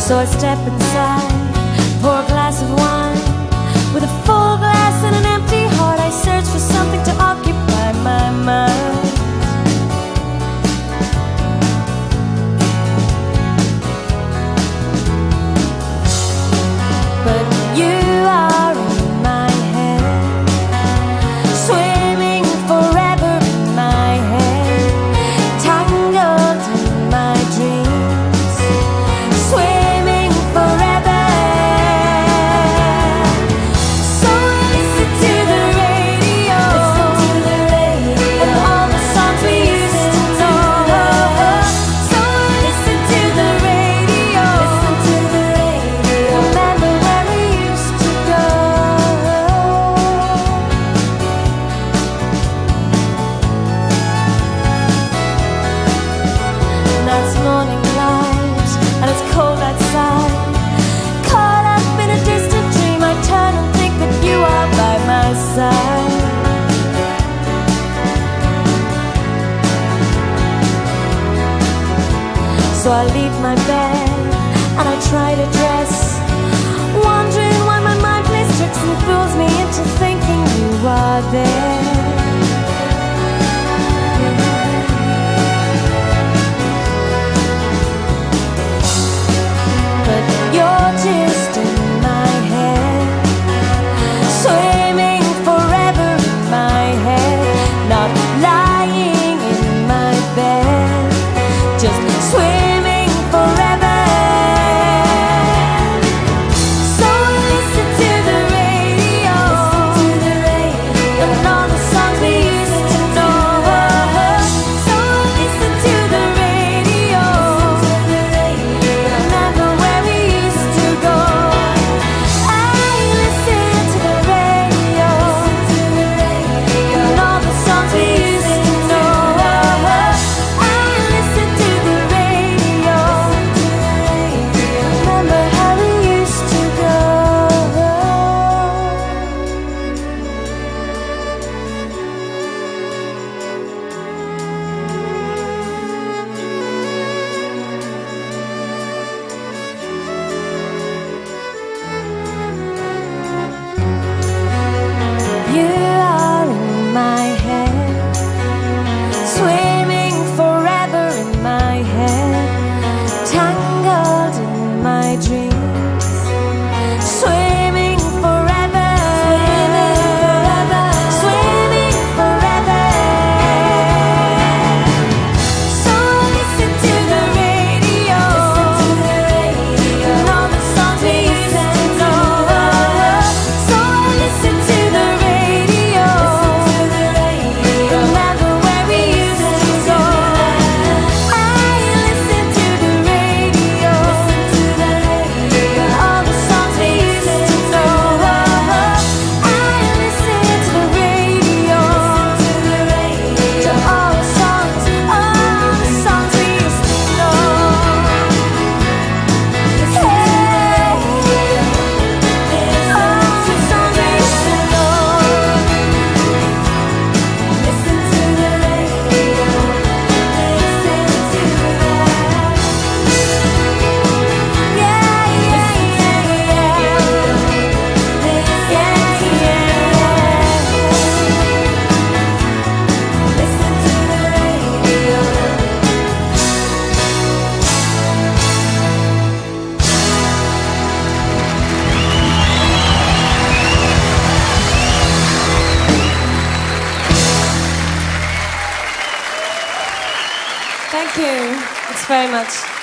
So I step inside, pour a glass of wine. With a full glass and an empty heart, I search for something to occupy my mind. But you are in my head, swimming forever in my head, tangled in my dreams, swimming forever. So listen to the radio, and all the songs we used to know. So listen to the radio, remember where we used to go. Now it's morning light, and it's cold outside. Caught up in a distant dream, I turn and think that you are by my side. So I leave my bed and I try to dress, wondering why my mind plays tricks and fools me into thinking you are there. But you're just in my head, swimming forever in my head, not lying in my bed, just swimming forever. So listen to the radio, and all the songs we used to know. So listen to the radio, remember where we used to go. I listen to the radio, and all the songs we used to know. I listen to the radio, remember how we used to go. You are in my head, swimming forever in my head, tangled in my dreams, swimming forever, swimming forever. So listen to the radio, and all the songs we used to know. So listen to the radio, remember where we used to go. I listen to the radio, and all the songs we used to know. I listen to the radio, to all the songs we used to know. Thank you. Thanks very much.